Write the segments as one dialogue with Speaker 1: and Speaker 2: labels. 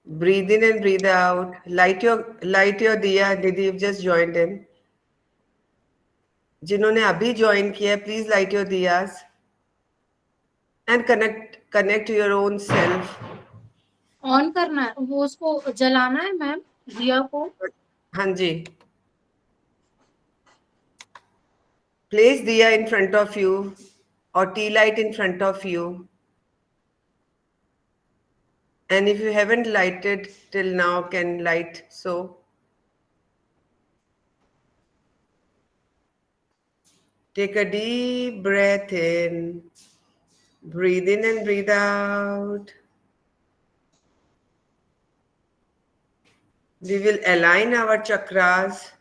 Speaker 1: Breathe in and breathe out. Light your diya. Didi, you've just joined in. जिन्होंने अभी join किया है, please light your diyas and connect to your own self.
Speaker 2: On करना है वो, उसको जलाना है मैम, दिया को।
Speaker 1: हाँ जी. Place diya in front of you or tea light in front of you. And if you haven't lighted till now, can light so. Take a deep breath in. Breathe in and breathe out. We will align our chakras.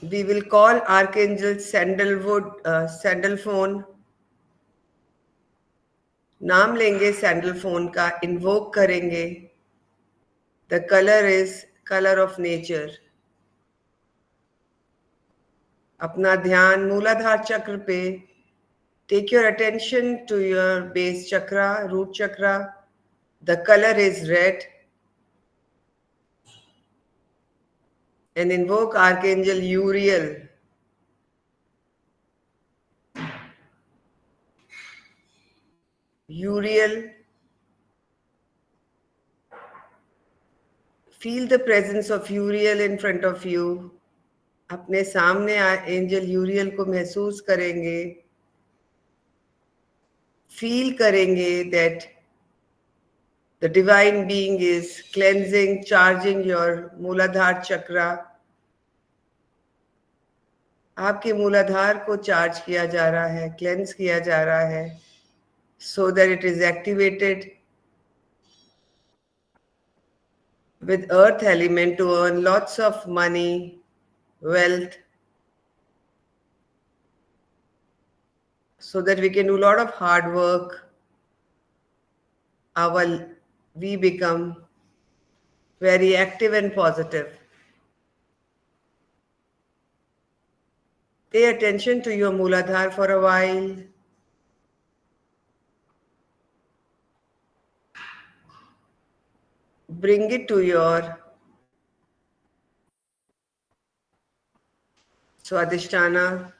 Speaker 1: We will call Archangel Sandalphone. नाम लेंगे Sandalphon का, invoke करेंगे. The colour is colour of nature. अपना ध्यान मूलाधार चक्र पे. Take your attention to your base chakra, root chakra. The colour is red. And invoke Archangel Uriel. Uriel. Feel the presence of Uriel in front of you. अपने सामने angel यूरियल को महसूस करेंगे. Feel करेंगे that the divine being is cleansing, charging your मूलाधार चक्रा. आपके मूलाधार को चार्ज किया जा रहा है, क्लेंस किया जा रहा है, so that it is activated with earth element to earn lots of money, wealth, so that we can do a lot of hard work. We become very active and positive. Pay attention to your Mooladhar for a while. Bring it to your Swadhisthana.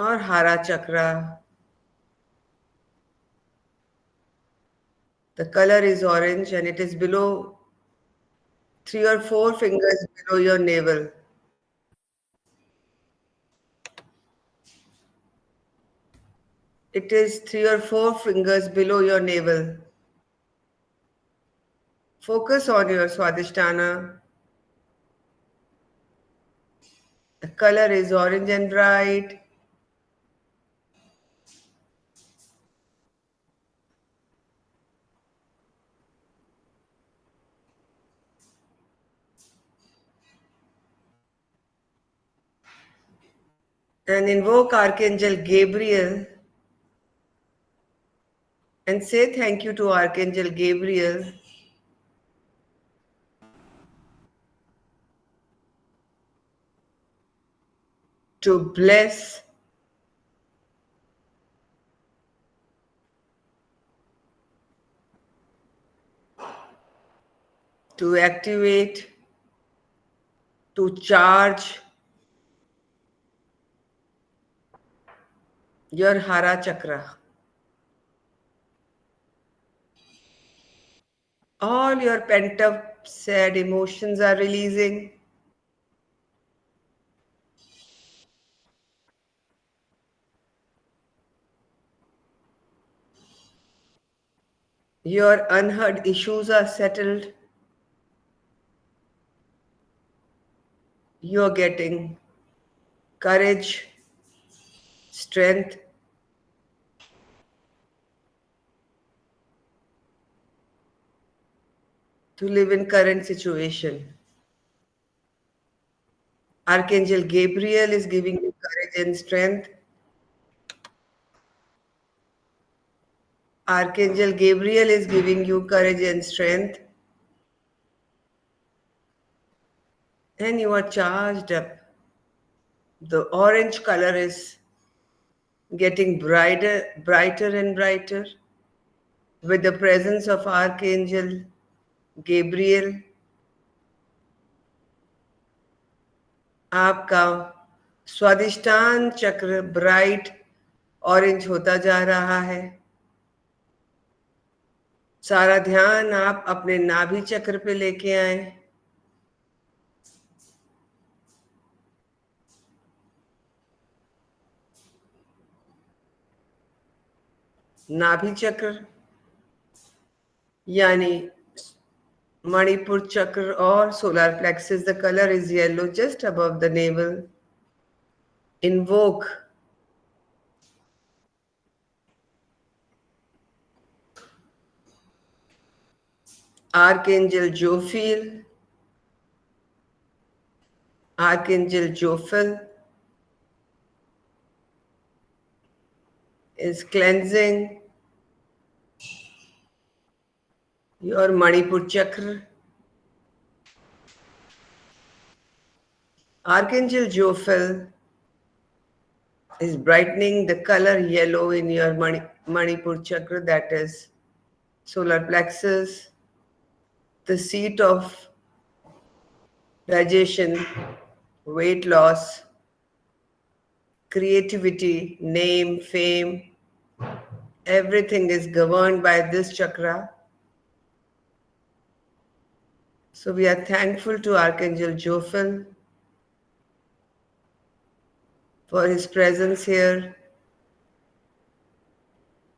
Speaker 1: Or Hara Chakra. The color is orange and it is below 3 or 4 fingers below your navel. It is 3 or 4 fingers below your navel. Focus on your Swadhisthana. The color is orange and bright. And invoke Archangel Gabriel and say thank you to Archangel Gabriel to bless to activate, to charge your Hara Chakra. All your pent up sad emotions are releasing. Your unheard issues are settled. You're getting courage, strength, to live in current situation. Archangel Gabriel is giving you courage and strength. Archangel Gabriel is giving you courage and strength. And you are charged up. The orange color is getting brighter and brighter with the presence of Archangel Gabriel. आपका स्वादिष्टान चक्र bright orange होता जा रहा है. सारा ध्यान आप अपने नाभि चक्र पे लेके आए. नाभि चक्र यानी मणिपुर चक्र और solar plexus. The color is yellow just above the navel. Invoke Archangel Jophiel, Archangel Jophiel is cleansing your Manipur chakra. Archangel Jophiel is brightening the color yellow in your Manipur chakra, that is solar plexus, the seat of digestion, weight loss, creativity, name, fame. Everything is governed by this chakra. So we are thankful to Archangel Jophiel for his presence here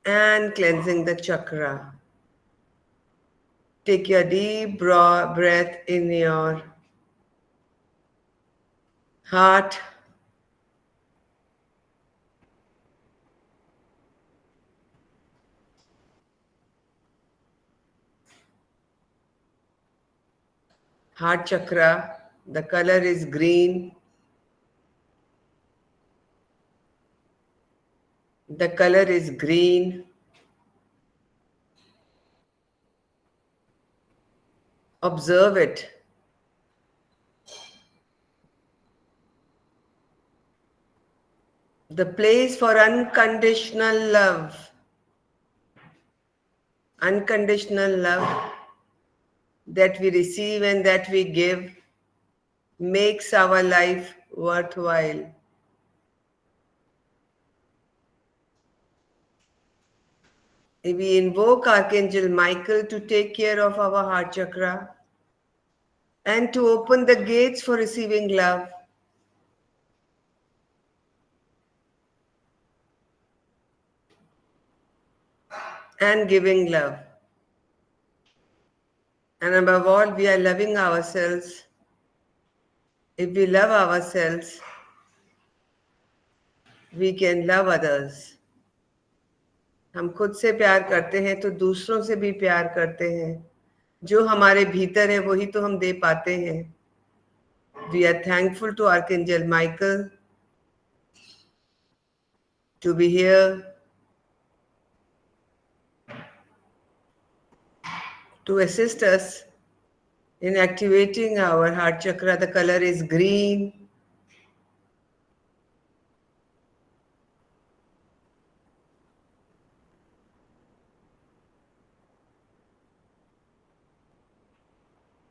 Speaker 1: and cleansing the chakra. Take your deep breath in your heart. Heart chakra, the color is green. The color is green. Observe it. The place for unconditional love. Unconditional love that we receive and that we give makes our life worthwhile. We invoke Archangel Michael to take care of our heart chakra and to open the gates for receiving love. And giving love. And above all, we are loving ourselves. If we love ourselves, we can love others. हम खुद से प्यार करते हैं तो दूसरों से भी प्यार करते हैं. जो हमारे भीतर है वही तो हम दे पाते हैं. We are thankful to Archangel Michael to be here to assist us in activating our heart chakra. The color is green.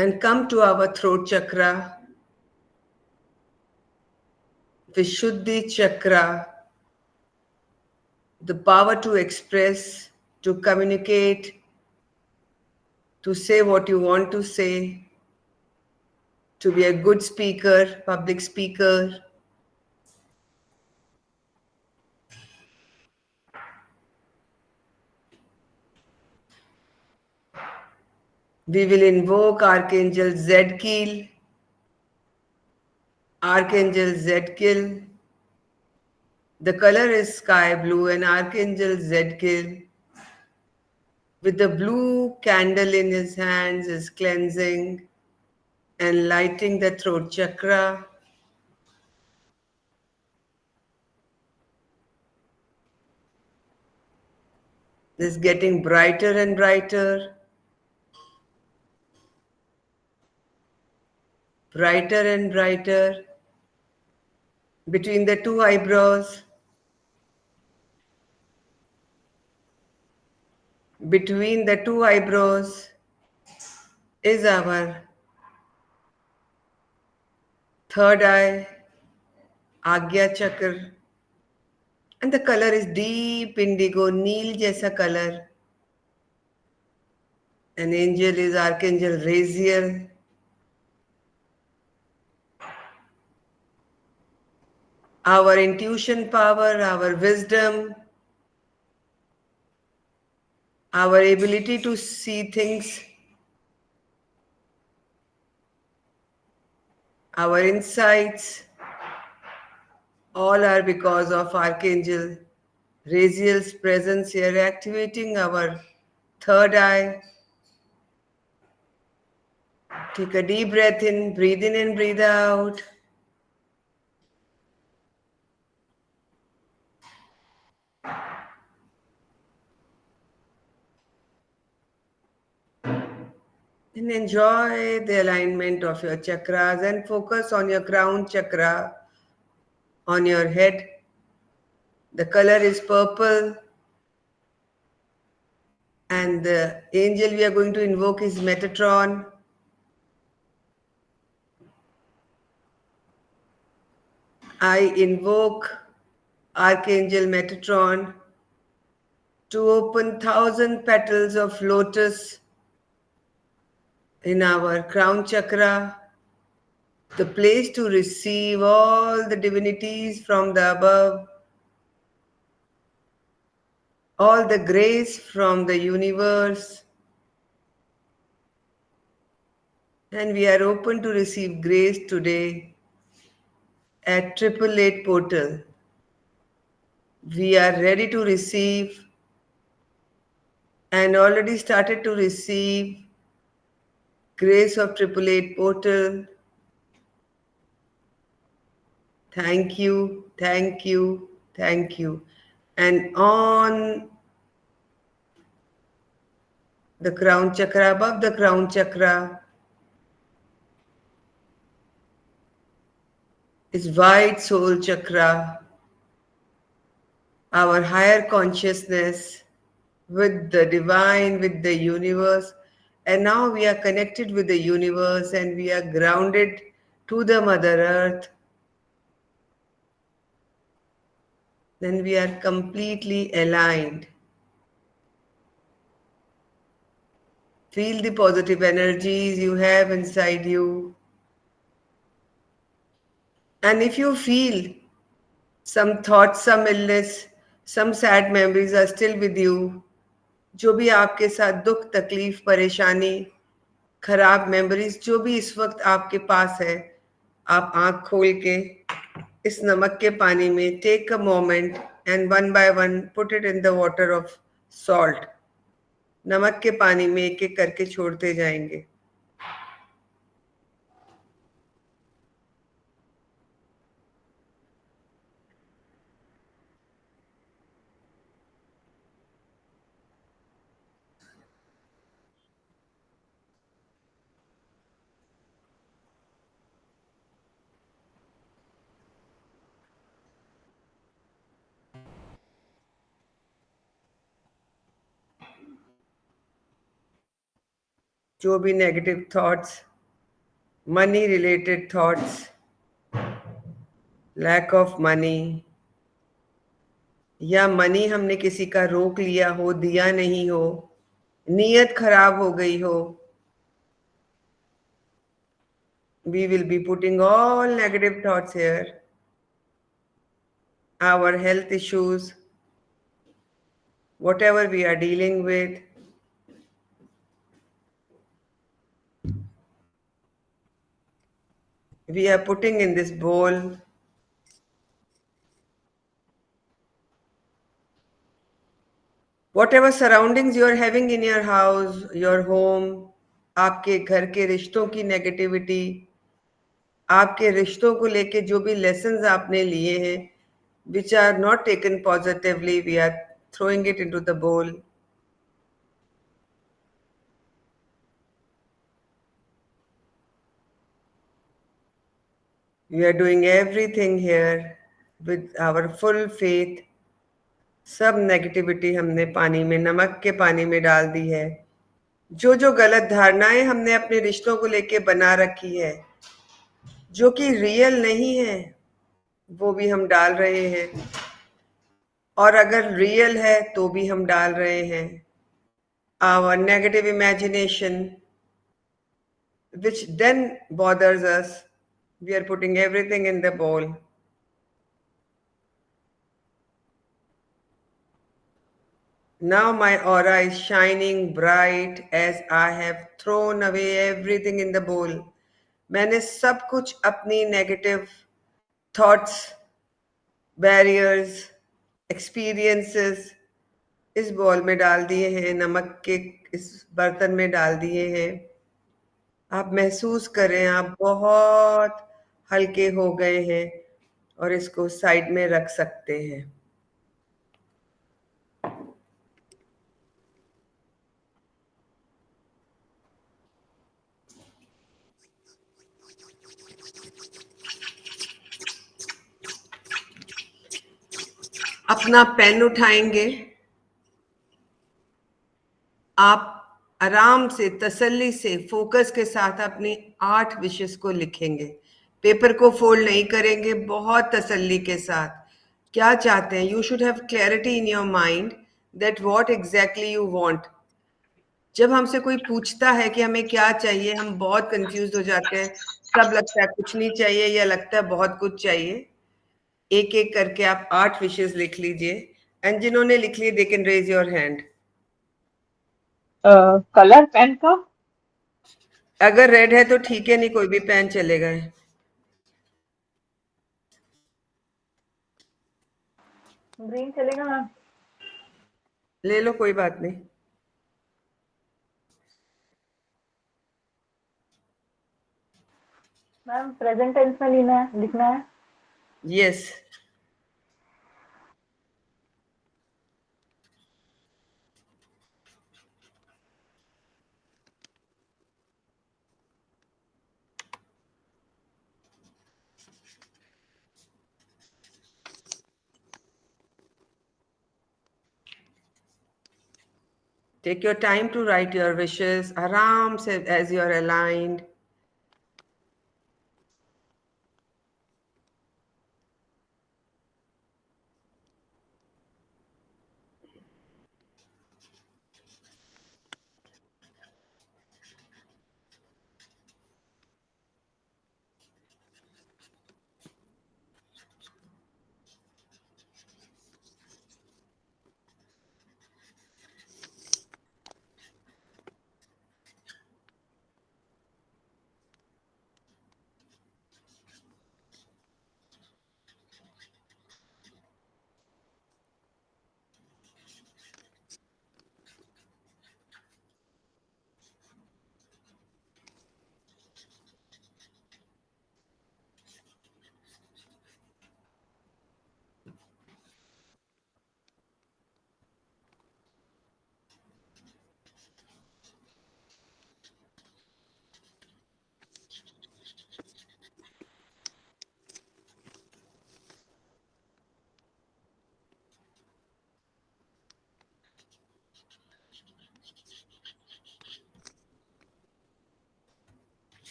Speaker 1: And come to our throat chakra, Vishuddhi chakra, the power to express, to communicate, to say what you want to say, to be a good speaker, public speaker. We will invoke Archangel Zadkiel. Archangel Zadkiel. The color is sky blue, and Archangel Zadkiel, with the blue candle in his hands, is cleansing and lighting the throat chakra. This is getting brighter and brighter. Brighter and brighter. Between the two eyebrows. Between the two eyebrows is our third eye, Agya Chakra. And the color is deep indigo, Neel jaisa color. An angel is Archangel Raziel. Our intuition power, our wisdom, our ability to see things, our insights, all are because of Archangel Raziel's presence here, activating our third eye. Take a deep breath in and breathe out. And enjoy the alignment of your chakras and focus on your crown chakra on your head. The color is purple. And the angel we are going to invoke is Metatron. I invoke Archangel Metatron to open 1,000 petals of lotus in our crown chakra, the place to receive all the divinities from the above, all the grace from the universe. And we are open to receive grace today at 888 portal. We are ready to receive and already started to receive grace of 888 portal. Thank you, thank you, thank you. And on the crown chakra, above the crown chakra, is white soul chakra, our higher consciousness with the divine, with the universe. And now we are connected with the universe and we are grounded to the Mother Earth. Then we are completely aligned. Feel the positive energies you have inside you. And if you feel some thoughts, some illness, some sad memories are still with you, जो भी आपके साथ दुख, तकलीफ, परेशानी, खराब memories जो भी इस वक्त आपके पास है, आप आंख खोल के इस नमक के पानी में take a moment and one by one put it in the water of salt. नमक के पानी में एक एक करके छोड़ते जाएंगे. जो भी negative thoughts, money related thoughts, lack of money, या मनी हमने किसी का रोक लिया हो, दिया नहीं हो, नीयत खराब हो गई हो, we will be putting all negative thoughts here. Our health issues, whatever we are dealing with, we are putting in this bowl. Whatever surroundings you are having in your house, your home, आपके घर के रिश्तों की negativity, आपके रिश्तों को लेके जो भी लेसन्स आपने लिए हैं, which are not taken positively, we are throwing it into the bowl. We are doing everything here with our full faith. सब नेगेटिविटी हमने पानी में, नमक के पानी में डाल दी है. जो जो गलत धारणाएं हमने अपने रिश्तों को लेके बना रखी है, जो कि रियल नहीं है, वो भी हम डाल रहे हैं. और अगर रियल है तो भी हम डाल रहे हैं. Our negative imagination, which then bothers us, we are putting everything in the bowl. Now my aura is shining bright as I have thrown away everything in the bowl. मैंने सब कुछ अपनी नेगेटिव थॉट्स, बैरियर्स, एक्सपीरियंसेस इस ball में डाल दिए हैं, नमक के इस बर्तन में डाल दिए हैं. आप महसूस करें आप बहुत हल्के हो गए हैं और इसको साइड में रख सकते हैं. अपना पेन उठाएंगे, आप आराम से, तसल्ली से, फोकस के साथ अपनी 8 विशेस को लिखेंगे. पेपर को फोल्ड नहीं करेंगे, बहुत तसल्ली के साथ. क्या चाहते हैं? You should have clarity in your mind that what exactly you want. जब हमसे कोई पूछता है कि हमें क्या चाहिए, हम बहुत कंफ्यूज हो जाते हैं. सब लगता है कुछ नहीं चाहिए या लगता है बहुत कुछ चाहिए. एक एक करके आप 8 विशेस लिख लीजिए. एंड जिन्होंने लिख लिए, they can raise your hand.
Speaker 3: Colour pen का?
Speaker 1: अगर रेड है तो ठीक है, नहीं कोई भी पेन चलेगा.
Speaker 3: ग्रीन चलेगा मैम?
Speaker 1: ले लो, कोई बात नहीं.
Speaker 3: मैम प्रेजेंट टेंस में लिखना है.
Speaker 1: Yes. Take your time to write your wishes. आराम से, as you are aligned.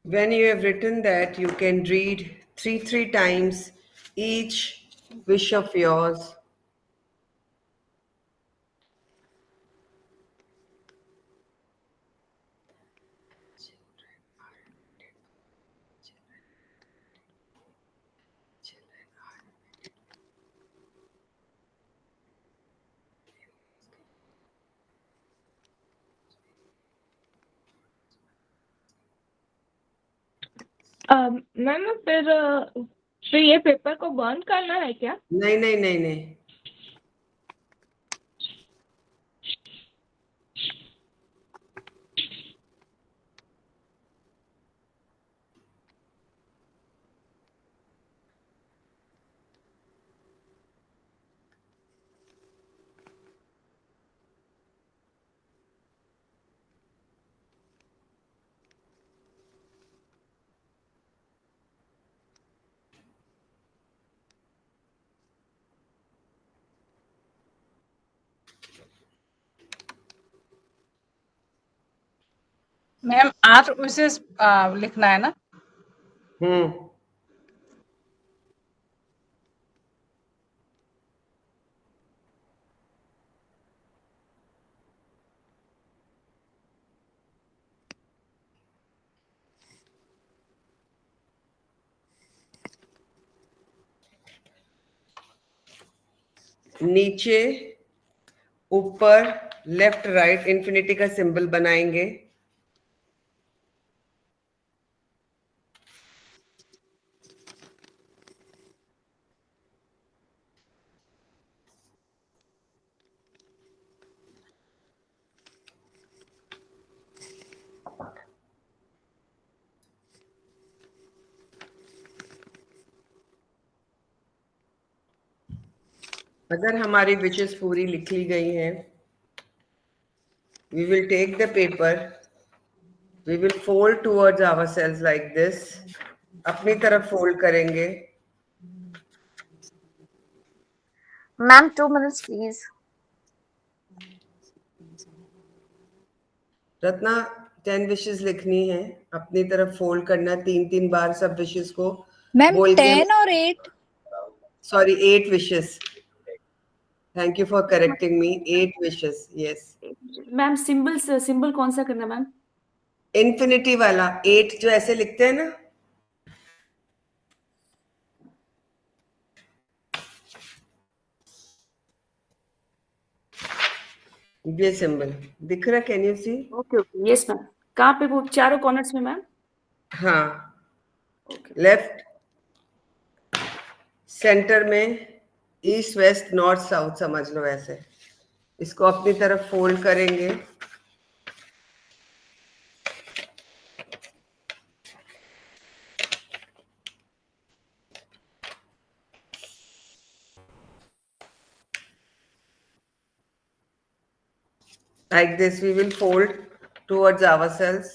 Speaker 1: When you have written that, you can read three times each wish of yours.
Speaker 4: Ma'am फिर ये पेपर को burn करना है क्या?
Speaker 1: नहीं नहीं नहीं नहीं,
Speaker 5: मैम 8 विशेष लिखना है ना?
Speaker 1: नीचे ऊपर लेफ्ट राइट इन्फिनिटी का सिंबल बनाएंगे। अगर हमारी विशेष पूरी लिख ली गई हैं, we will take the paper, we will fold towards ourselves like this, अपनी तरफ फोल्ड करेंगे।
Speaker 6: Ma'am, 2 minutes, please.
Speaker 1: Ratna 10 wishes लिखनी है, अपनी तरफ फोल्ड करना 3 बार सब विशेस को।
Speaker 7: मैम 10 और 8,
Speaker 1: sorry 8 wishes. Thank you for correcting me, 8 wishes, yes.
Speaker 8: Ma'am symbol कौन सा करना मैम?
Speaker 1: इन्फिनिटी वाला 8 जो ऐसे लिखते हैं ना, ये सिंबल दिख रहा, can you see?
Speaker 8: Okay okay, yes ma'am. कहाँ पे? वो चारों कॉर्नर्स में मैम?
Speaker 1: हाँ,
Speaker 8: ओके।
Speaker 1: लेफ्ट, सेंटर में, ईस्ट वेस्ट नॉर्थ साउथ समझ लो ऐसे। इसको अपनी तरफ फोल्ड करेंगे। Like this, we will fold towards ourselves.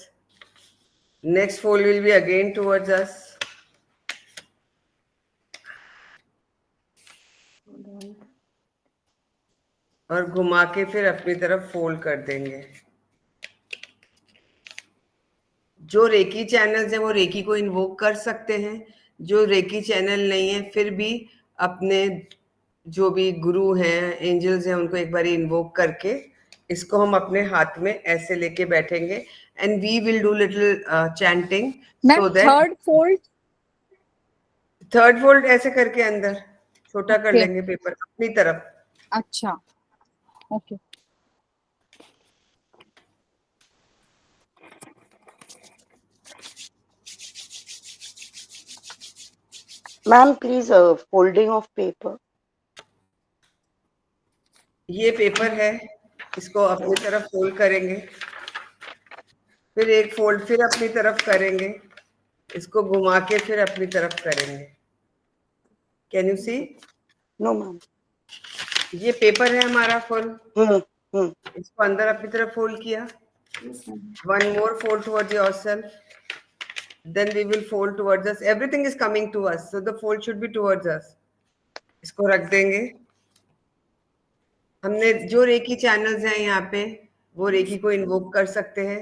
Speaker 1: Next fold will be again towards us. और घुमा के फिर अपनी तरफ फोल्ड कर देंगे। जो रेकी चैनल्स हैं वो रेकी को इन्वोक कर सकते हैं, जो रेकी चैनल नहीं है फिर भी अपने जो भी गुरु हैं, एंजल्स हैं, उनको एक बार इन्वोक करके इसको हम अपने हाथ में ऐसे लेके बैठेंगे and we will do little chanting so that. Third fold ऐसे करके अंदर छोटा कर लेंगे पेपर अपनी तरफ।
Speaker 7: अच्छा, okay.
Speaker 6: Ma'am, please, folding of paper.
Speaker 1: ये पेपर है, इसको अपनी तरफ फोल्ड करेंगे, फिर एक फोल्ड फिर अपनी तरफ करेंगे, इसको घुमा के फिर अपनी तरफ करेंगे। Can you see?
Speaker 6: No, ma'am.
Speaker 1: ये पेपर है हमारा फुल, इसको अंदर अपनी तरफ फोल्ड किया। One more fold towards yourself, then we will fold towards us. Everything is coming to us, so the fold should be towards us. इसको रख देंगे। हमने जो रेकी चैनल्स हैं यहाँ पे, वो रेकी को इन्वोक कर सकते हैं।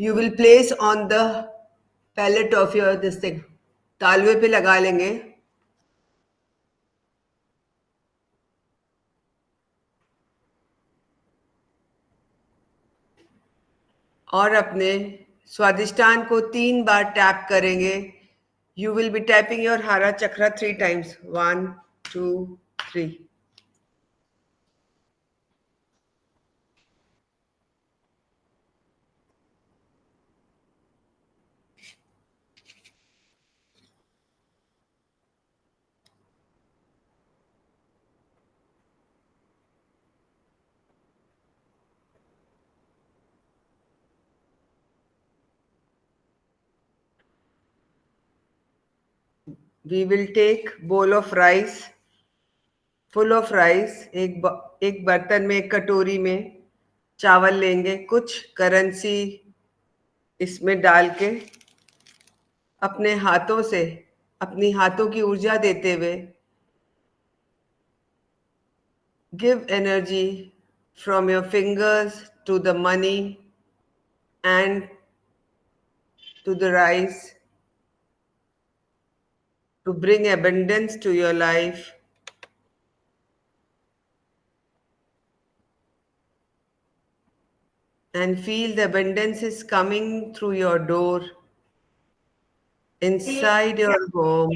Speaker 1: You will place on the palette of your this thing. तालवे पे लगा लेंगे. और अपने स्वादिष्टान को 3 बार टैप करेंगे. You will be tapping your Hara Chakra 3 times. 1, 2, 3. We will take bowl of rice, full of rice. एक बर्तन में, एक कटोरी में चावल लेंगे. कुछ करेंसी इसमें डाल के अपने हाथों से, अपनी हाथों की ऊर्जा देते हुए give energy from your fingers to the money and to the rice to bring abundance to your life. And feel the abundance is coming through your door, inside your home.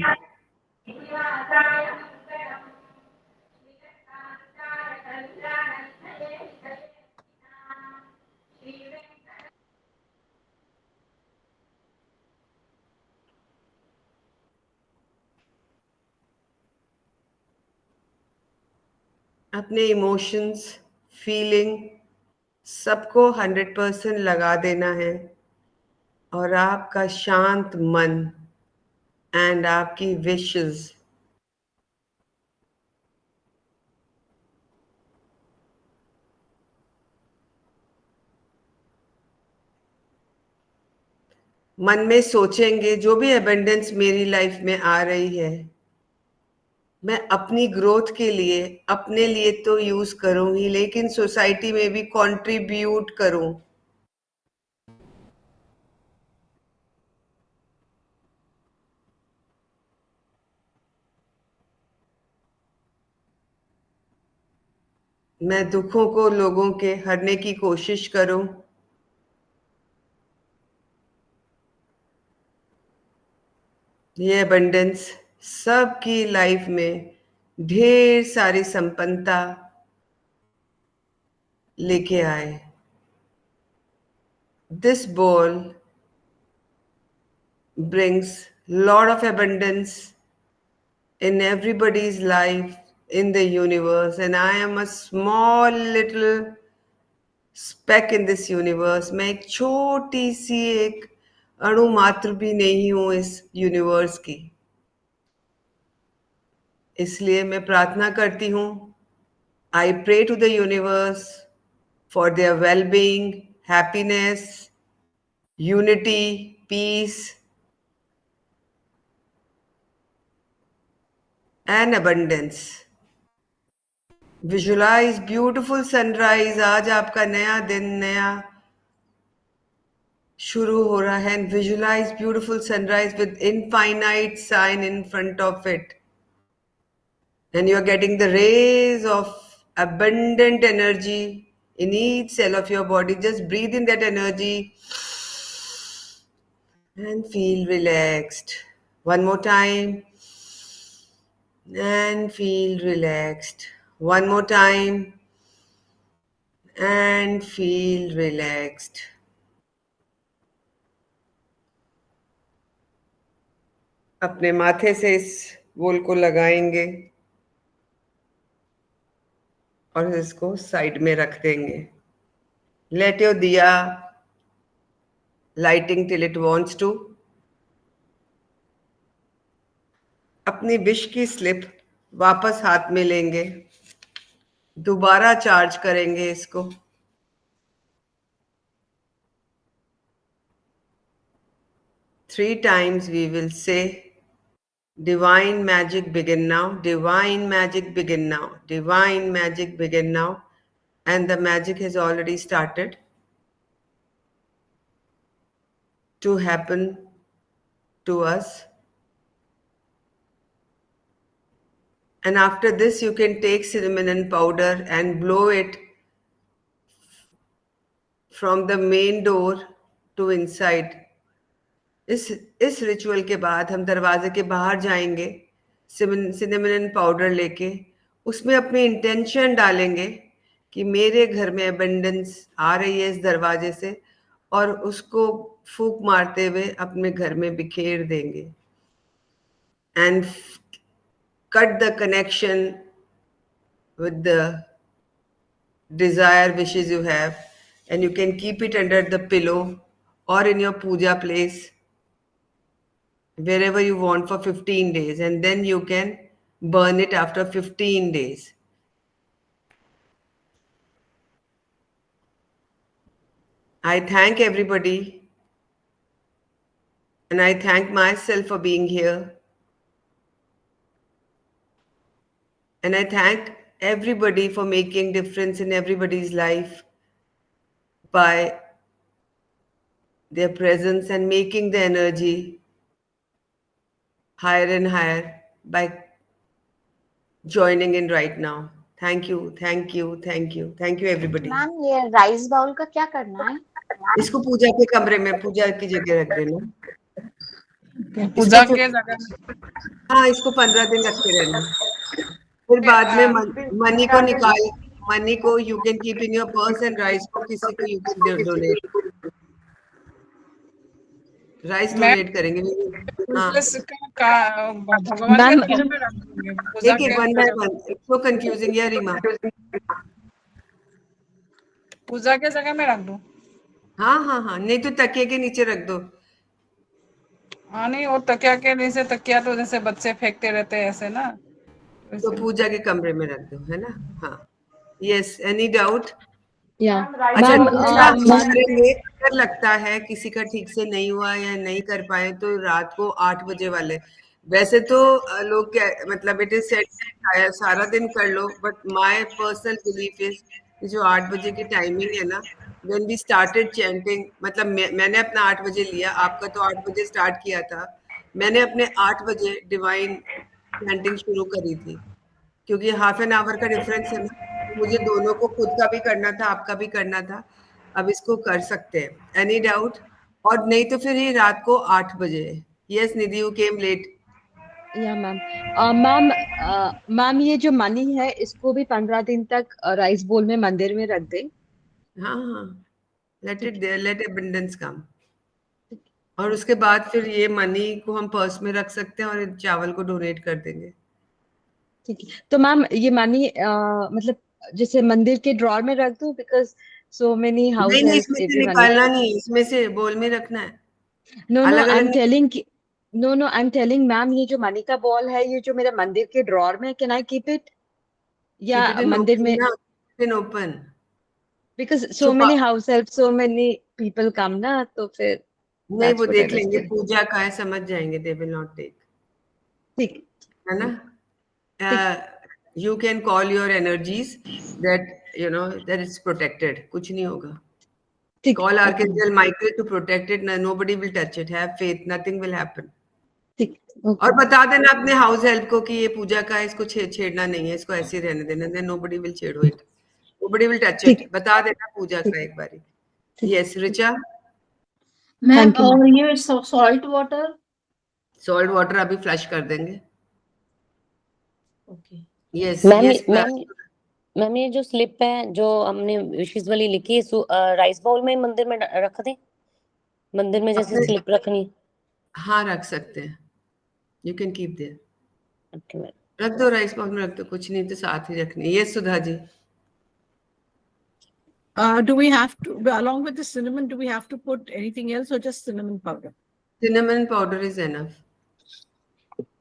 Speaker 1: अपने इमोशंस, फीलिंग सबको 100% लगा देना है और आपका शांत मन and आपकी विशेस मन में सोचेंगे जो भी एबंडेंस मेरी लाइफ में आ रही है मैं अपनी ग्रोथ के लिए, अपने लिए तो यूज करूं ही, लेकिन सोसाइटी में भी कंट्रीब्यूट करूं. मैं दुखों को लोगों के हरने की कोशिश करूं. ये एबंडेंस सबकी लाइफ में ढेर सारी संपन्नता लेके आए. This bowl brings lot of abundance in everybody's life in the universe, and I am a small little speck in this universe. मैं एक छोटी सी एक अणु मात्र भी नहीं हूं इस यूनिवर्स की. इसलिए मैं प्रार्थना करती हूं. I pray to the universe for their well-being, happiness, unity, peace, and abundance. Visualize beautiful sunrise. आज आपका नया दिन नया शुरू हो रहा है. And visualize beautiful sunrise with infinite sign in front of it. And you are getting the rays of abundant energy in each cell of your body. Just breathe in that energy and feel relaxed. One more time. And feel relaxed. One more time. And feel relaxed. अपने माथे से इस बोल को लगाएंगे और इसको side में रख देंगे. Let your diya lighting till it wants to. अपनी विश की स्लिप वापस हाथ में लेंगे. दोबारा चार्ज करेंगे इसको. Three times we will say, Divine magic begin now, divine magic begin now, divine magic begin now. And the magic has already started. to happen to us. And after this, you can take cinnamon powder and blow it from the main door to inside. इस ritual के बाद हम दरवाजे के बाहर जाएंगे cinnamon powder लेके, उसमें अपनी इंटेंशन डालेंगे कि मेरे घर में अबंडेंस आ रही है इस दरवाजे से, और उसको फूंक मारते हुए अपने घर में बिखेर देंगे. And cut the connection with the desire wishes you have, and you can keep it under the pillow or in your puja place, wherever you want, for 15 days, and then you can burn it after 15 days. I thank everybody, and I thank myself for being here, and I thank everybody for making difference in everybody's life by their presence and making the energy higher and higher by joining in right now. Thank you, thank you, thank you, thank you everybody.
Speaker 6: Ma'am ये rice bowl का क्या करना है?
Speaker 1: इसको पूजा के कमरे में, पूजा की जगह रख देना.
Speaker 5: पूजा के जगह.
Speaker 1: हाँ, इसको 15 दिन रखते रहना. फिर बाद में मनी को निकाल, मनी को you can keep in your purse, and rice को किसी को you can donate. Rice donate करेंगे. हाँ,
Speaker 5: भगवान के पूजा में रख देंगे. पूजा
Speaker 1: एक एक one by one. It's so confusing यार रीमा.
Speaker 5: पूजा के जगह में रख दूं?
Speaker 1: हाँ हाँ हाँ, नहीं तो तकिए के नीचे रख दो.
Speaker 5: हाँ नहीं, और तकिया के नीचे, तकिया तो जैसे बच्चे फेंकते रहते हैं ऐसे ना,
Speaker 1: तो पूजा के कमरे में रख दो, है ना. हाँ, यस. Any doubt? अच्छा, दूसरा करेंगे. अगर लगता है किसी का ठीक से नहीं हुआ या नहीं कर पाए तो रात को 8 बजे वाले. वैसे तो लोग क्या, मतलब इट इज सेट सारा दिन कर लो, but my personal belief is जो 8 बजे की टाइमिंग है ना, व्हेन वी स्टार्टेड चैंटिंग, मतलब मैंने अपना 8 बजे लिया, आपका तो 8 बजे स्टार्ट किया था. मैंने अपने 8 बजे डिवाइन चैंटिंग शुरू करी थी, क्योंकि हाफ एन आवर का डिफरेंस है ना. मुझे दोनों को, खुद का भी करना था, आपका भी करना था. अब इसको कर सकते हैं. Any doubt? और नहीं तो फिर ये रात को 8 बजे. Yes Nidhi, you came late.
Speaker 9: Yeah ma'am. Ma'am ये जो मनी है इसको भी 15 दिन तक राइस बोल में मंदिर में रख दे.
Speaker 1: हाँ हाँ, let it there, let abundance come. और उसके बाद फिर ये मनी को हम पर्स में रख सकते हैं और चावल को डोनेट कर देंगे.
Speaker 9: ठीक है. तो मैम ये मनी मतलब जैसे मंदिर के ड्रॉर में रख दूं, बिकॉज सो मेनी हाउस
Speaker 1: नहीं नहीं,
Speaker 9: हेल्प
Speaker 1: इसमें से
Speaker 9: एवरीवन.
Speaker 1: निकालना नहीं, इसमें से बोल में रखना है.
Speaker 9: नो नो,
Speaker 1: अलग
Speaker 9: आई एम
Speaker 1: अलग.
Speaker 9: Telling, no I am telling ma'am, ये जो मनी का बॉल है ये जो मेरे मंदिर के ड्रॉर में, कैन आई कीप इट या
Speaker 1: कीप इट इन
Speaker 9: मंदिर
Speaker 1: ओपन
Speaker 9: में?
Speaker 1: ना, in open.
Speaker 9: Because so many house help, so many people come ना, तो फिर
Speaker 1: नहीं,
Speaker 9: that's
Speaker 1: वो
Speaker 9: what I
Speaker 1: देख
Speaker 9: was
Speaker 1: लेंगे,
Speaker 9: telling.
Speaker 1: पूजा का है, समझ जाएंगे. दे विल नॉट टेक,
Speaker 9: ठीक
Speaker 1: है ना. You can call your energies that you know that it's protected. कुछ नहीं होगा.
Speaker 9: ठीक.
Speaker 1: Call Archangel Michael to protect it. Nobody will touch it. Have faith. Nothing will happen.
Speaker 9: ठीक.
Speaker 1: और बता देना अपने हाउस हेल्प को कि ये पूजा का है, इसको छेड़ना नहीं है, इसको ऐसे ही रहने देना. Then nobody will छेड़ो it. Nobody will touch it. बता देना पूजा का एक बारी. Yes, रिचा.
Speaker 2: मैम और ये सॉल्ट वाटर.
Speaker 1: सॉल्ट वाटर अभी फ्लश कर देंगे.
Speaker 2: ओके.
Speaker 1: Yes, yes.
Speaker 10: मैम ये जो स्लिप है जो हमने विशेष वाली लिखी है, राइस बाउल में मंदिर में रख दें? मंदिर में जैसे स्लिप रखनी.
Speaker 1: हाँ, रख सकते हैं. You can keep their.
Speaker 10: Okay ma'am.
Speaker 1: रख दो, राइस बाउल में रख दो. कुछ नहीं तो साथ ही रखनी. ये Sudha ji.
Speaker 11: Do we have to, along with the cinnamon, do we have to put anything else or just cinnamon powder?
Speaker 1: Cinnamon powder is enough.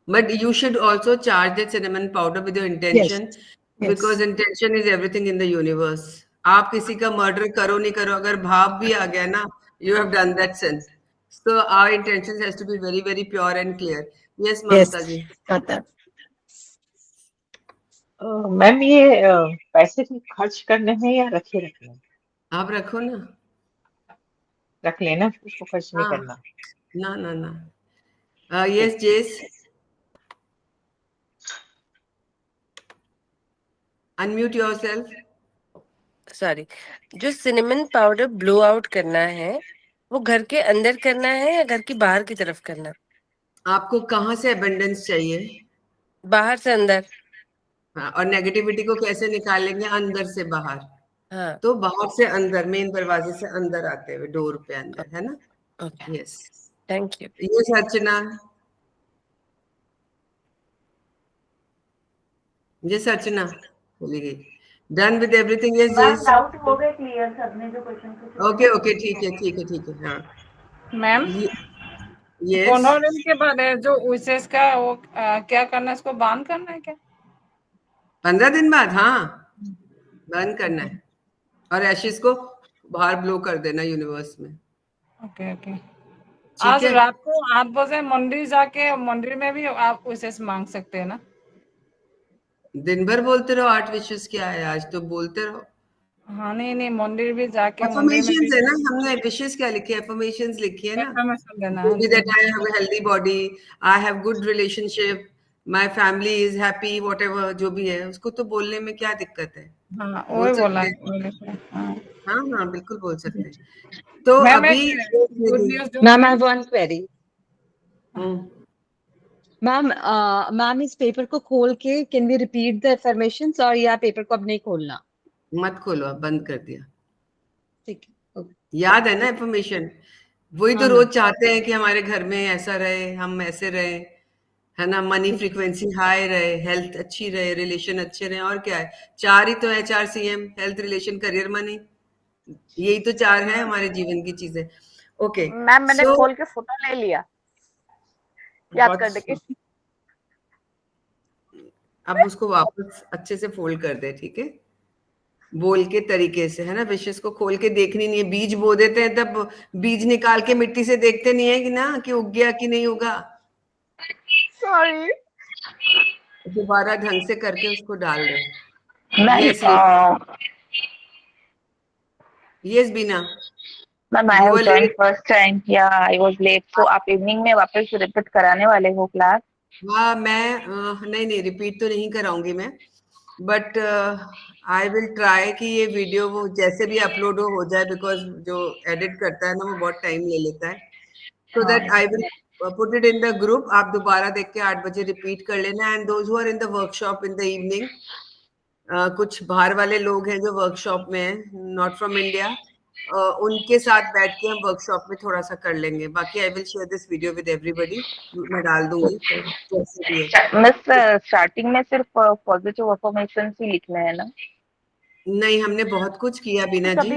Speaker 1: But you should also charge that cinnamon powder with your intention. Yes. Because intention is everything in the universe. आप किसी का murder करो नहीं करो, अगर भाव भी आ गया ना, you have done that sin. So our intention has to be very very pure and clear. Yes, Mamta ji.
Speaker 11: Got that.
Speaker 3: Ma'am ये पैसे खर्च करने हैं या रखे रखने हैं?
Speaker 1: आप रखो ना.
Speaker 3: रख लेना, उसको खर्च नहीं
Speaker 1: हाँ।
Speaker 3: करना।
Speaker 1: ना ना ना। यस जेस, अनम्यूट योरसेल्फ।
Speaker 12: सॉरी, जो सिनेमन पाउडर ब्लो आउट करना है वो घर के अंदर करना है या घर की बाहर की तरफ करना है?
Speaker 1: आपको कहाँ से अबंडेंस चाहिए?
Speaker 12: बाहर से अंदर।
Speaker 1: हाँ, और नेगेटिविटी को कैसे निकालेंगे? अंदर से बाहर।
Speaker 12: हाँ,
Speaker 1: तो बाहर से अंदर, मेन दरवाजे से अंदर आते हुए, डोर पे अंदर, है ना?
Speaker 12: Okay,
Speaker 1: yes.
Speaker 12: Thank you.
Speaker 1: Yes Archana, yes Archana बोली गई। Done with everything? Yes
Speaker 3: ma'am
Speaker 1: जेस।
Speaker 3: डाउट हो गए क्लियर, सबने जो क्वेश्चन पूछे।
Speaker 1: ओके ओके, ठीक है ठीक है ठीक है। हाँ
Speaker 5: मैम
Speaker 1: यस।
Speaker 5: 15 दिन के बाद है जो विशेष का वो क्या करना है, इसको बांध करना है क्या?
Speaker 1: 15 दिन बाद, हाँ बंद करना है और एशिस को बाहर ब्लो कर देना यूनिवर्स में।
Speaker 5: Okay okay.
Speaker 1: ठीक
Speaker 5: आज
Speaker 1: है।
Speaker 5: रात को 8 बजे मंदिर जाके, मंदिर में भी आप विशेष मांग सकते हैं ना?
Speaker 1: दिन भर बोलते रहो 8 विशेष क्या है, आज तो बोलते रहो।
Speaker 5: हाँ नहीं, मंदिर भी जाके, मंदिर में
Speaker 1: एफर्मेशंस
Speaker 5: भी
Speaker 1: है ना, हमने विशेष क्या लिखी है? एफर्मेशंस लिखी है ना।
Speaker 5: information देना
Speaker 1: Will
Speaker 5: है।
Speaker 1: be that I have a healthy body, I have good relationship, my family is happy, whatever जो भी है उसको तो बोलने में क्या दिक्कत है?
Speaker 5: हाँ
Speaker 1: बोल
Speaker 5: वही बोला
Speaker 1: सकते
Speaker 5: है,
Speaker 1: हैं।
Speaker 5: वही लिखा है, हाँ।
Speaker 1: हाँ हाँ बिल्कुल बोल सकते हैं। तो
Speaker 5: मैम
Speaker 1: अभी
Speaker 5: गुड न्यूज जो
Speaker 9: ma'am I one query. Ma'am ma'am इस पेपर को खोल के can we repeat the affirmations, और या पेपर को अब नहीं खोलना?
Speaker 1: मत खोलो, अब बंद कर दिया।
Speaker 9: ठीक है, ओके।
Speaker 1: याद है ना इन्फॉर्मेशन? वही तो
Speaker 9: हाँ,
Speaker 1: रोज
Speaker 9: मैम।
Speaker 1: चाहते हैं कि हमारे घर में ऐसा रहे, हम ऐसे रहे, है ना? मनी फ्रीक्वेंसी हाई रहे, हेल्थ अच्छी रहे, रिलेशन अच्छे रहे, और क्या है? 4 ही तो है, 4 CM: health, relation, career, money. यही तो 4 है हमारे जीवन की चीजें। ओके
Speaker 6: मैम मैंने
Speaker 1: सो
Speaker 6: खोल के फोटो ले लिया याद करने के।
Speaker 1: अब उसको वापस अच्छे से फोल्ड कर दे, ठीक है? बोल के तरीके से, है ना? विशेष को खोल के देखनी नहीं है। बीज बो देते हैं तब बीज निकाल के मिट्टी से देखते नहीं है कि ना कि उग गया कि नहीं उगा।
Speaker 6: सॉरी
Speaker 1: दोबारा ढंग से करके उसको डाल दो।
Speaker 6: Ma'am.
Speaker 1: Yes yes Beena,
Speaker 6: ma'am I
Speaker 1: you
Speaker 6: have
Speaker 1: are
Speaker 6: joined
Speaker 1: late.
Speaker 6: First time, yeah I was late, तो आप इवनिंग में वापस रिपीट कराने वाले हो क्लास?
Speaker 1: हाँ मैं नहीं रिपीट तो नहीं कराऊंगी मैं, बट आई विल ट्राई कि ये वीडियो वो जैसे भी अपलोड हो जाए, बिकॉज जो एडिट करता है ना वो बहुत टाइम ले लेता है। So that I will put it in the group. आप दोबारा देख के 8 बजे रिपीट कर लेना। And those who are in the workshop in the evening, कुछ बाहर वाले लोग हैं जो वर्कशॉप में हैं, नॉट फ्रॉम इंडिया, उनके साथ बैठ के हम वर्कशॉप में थोड़ा सा कर लेंगे। बाकी I will share this video with everybody, मैं डाल दूंगी जैसे भी है।
Speaker 6: मिस स्टार्टिंग में सिर्फ पॉजिटिव अफर्मेशन ही लिखना है ना?
Speaker 1: नहीं, हमने बहुत कुछ किया बीना जी।